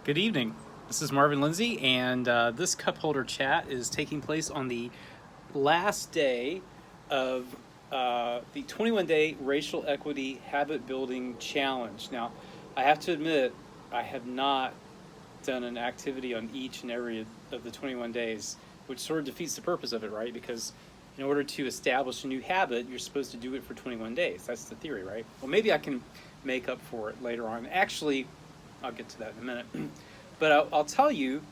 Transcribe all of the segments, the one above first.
Good evening. This is Marvin Lindsay, and this cup holder chat is taking place on the last day of the 21-day Racial Equity Habit Building Challenge. Now, I have to admit, I have not done an activity on each and every of the 21 days, which sort of defeats the purpose of it, right? Because in order to establish a new habit, you're supposed to do it for 21 days. That's the theory, right? Well, maybe I can make up for it later on. Actually, I'll get to that in a minute. But I'll tell you,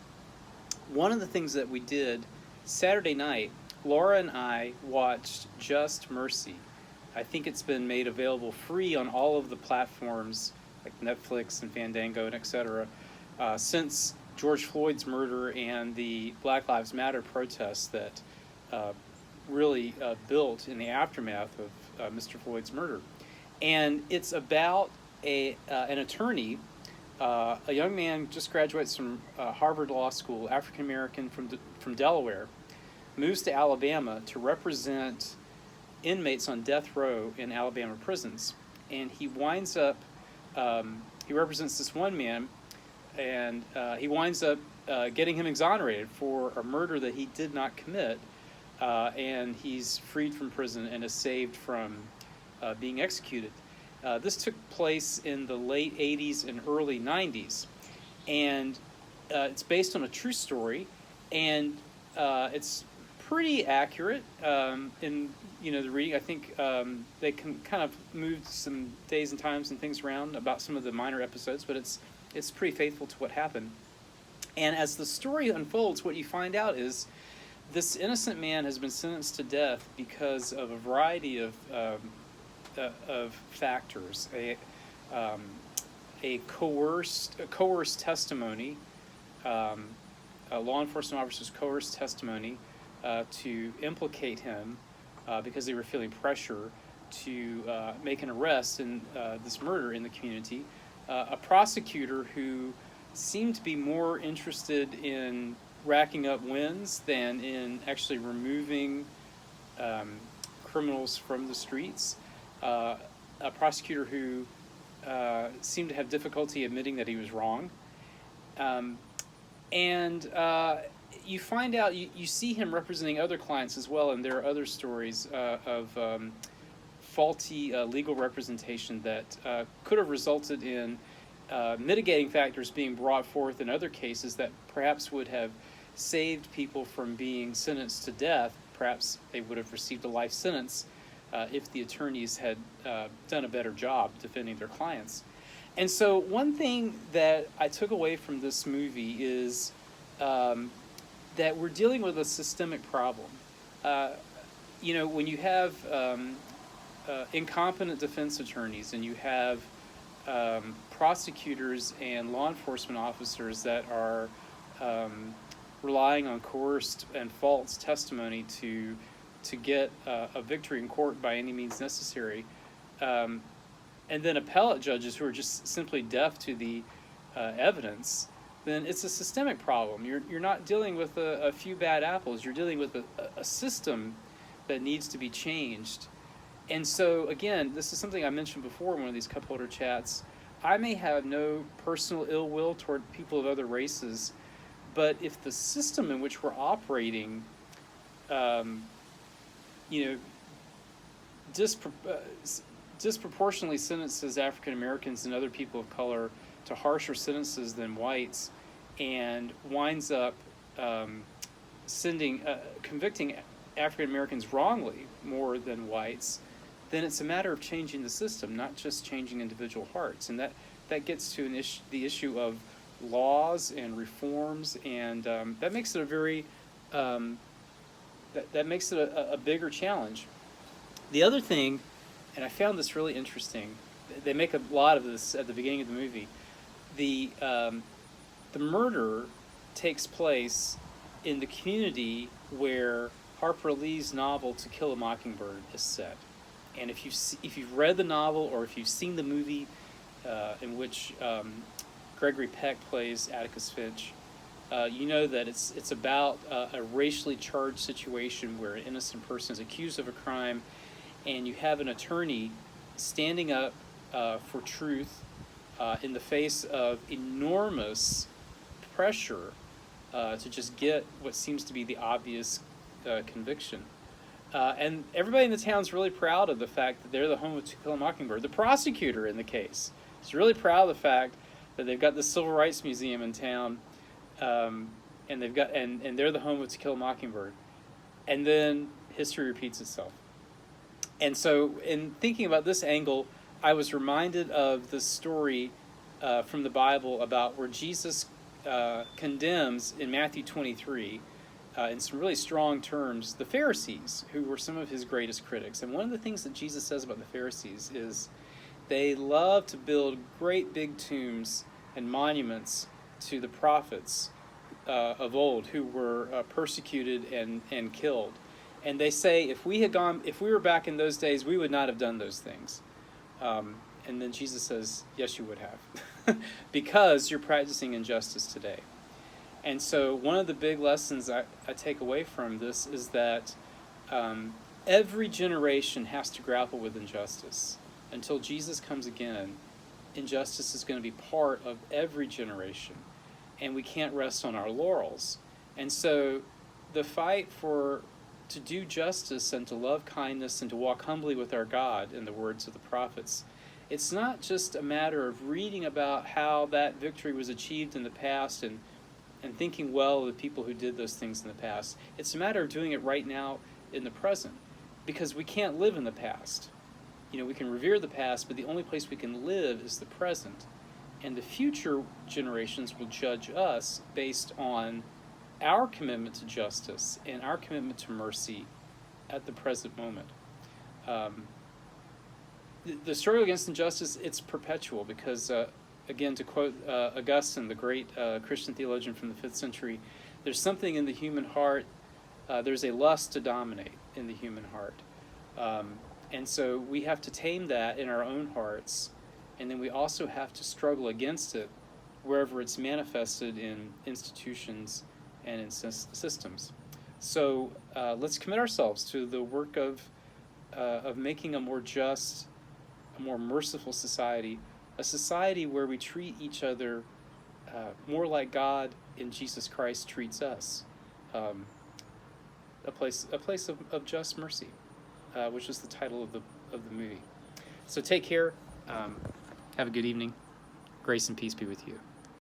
one of the things that we did Saturday night, Laura and I watched Just Mercy. I think it's been made available free on all of the platforms like Netflix and Fandango and etc. Since George Floyd's murder and the Black Lives Matter protests that really built in the aftermath of Mr. Floyd's murder. And it's about an attorney, a young man just graduates from Harvard Law School, African American from Delaware, moves to Alabama to represent inmates on death row in Alabama prisons, and he winds up he represents this one man, and he winds up getting him exonerated for a murder that he did not commit, and he's freed from prison and is saved from being executed. This took place in the late 80s and early 90s, and it's based on a true story, and it's pretty accurate in the reading. I think they can kind of move some days and times and things around about some of the minor episodes, but it's pretty faithful to what happened. And as the story unfolds, what you find out is this innocent man has been sentenced to death because of a variety of factors. A coerced testimony, a law enforcement officer's coerced testimony to implicate him because they were feeling pressure to make an arrest in this murder in the community. A prosecutor who seemed to be more interested in racking up wins than in actually removing criminals from the streets. A prosecutor who seemed to have difficulty admitting that he was wrong. And you find out, you see him representing other clients as well, and there are other stories of faulty legal representation that could have resulted in mitigating factors being brought forth in other cases that perhaps would have saved people from being sentenced to death. Perhaps they would have received a life sentence if the attorneys had done a better job defending their clients. And so one thing that I took away from this movie is that we're dealing with a systemic problem. When you have incompetent defense attorneys and you have prosecutors and law enforcement officers that are relying on coerced and false testimony to get a victory in court by any means necessary, and then appellate judges who are just simply deaf to the evidence, then it's a systemic problem. You're not dealing with a few bad apples. You're dealing with a system that needs to be changed. And so, again, this is something I mentioned before in one of these cup holder chats. I may have no personal ill will toward people of other races, but if the system in which we're operating disproportionately sentences African Americans and other people of color to harsher sentences than whites, and winds up convicting African Americans wrongly more than whites, then it's a matter of changing the system, not just changing individual hearts. And that gets to the issue of laws and reforms, and that makes it a very that makes it a bigger challenge. The other thing, and I found this really interesting, they make a lot of this at the beginning of the movie. The murder takes place in the community where Harper Lee's novel To Kill a Mockingbird is set. And if you've read the novel or if you've seen the movie in which Gregory Peck plays Atticus Finch, you know that it's about a racially charged situation where an innocent person is accused of a crime, and you have an attorney standing up for truth in the face of enormous pressure to just get what seems to be the obvious conviction. And everybody in the town's really proud of the fact that they're the home of To Kill a Mockingbird. The prosecutor in the case is really proud of the fact that they've got the Civil Rights Museum in town, and they're the home of To Kill a Mockingbird. And then history repeats itself. And so, in thinking about this angle, I was reminded of the story from the Bible about where Jesus condemns in Matthew 23, in some really strong terms, the Pharisees, who were some of his greatest critics. And one of the things that Jesus says about the Pharisees is they love to build great big tombs and monuments to the prophets of old who were persecuted and killed. And they say, if we were back in those days, we would not have done those things. And then Jesus says, yes, you would have, because you're practicing injustice today. And so one of the big lessons I take away from this is that every generation has to grapple with injustice. Until Jesus comes again, injustice is going to be part of every generation, and we can't rest on our laurels. And so the fight to do justice and to love kindness and to walk humbly with our God, in the words of the prophets, it's not just a matter of reading about how that victory was achieved in the past and thinking well of the people who did those things in the past. It's a matter of doing it right now in the present, because we can't live in the past. We can revere the past, but the only place we can live is the present. And the future generations will judge us based on our commitment to justice and our commitment to mercy at the present moment. The struggle against injustice, it's perpetual, because again, to quote Augustine, the great Christian theologian from the 5th century, there's something in the human heart, there's a lust to dominate in the human heart. And so we have to tame that in our own hearts, and then we also have to struggle against it wherever it's manifested in institutions and in systems. So let's commit ourselves to the work of making a more just, a more merciful society, a society where we treat each other more like God in Jesus Christ treats us, a place of just mercy, which is the title of the movie. So take care. Have a good evening. Grace and peace be with you.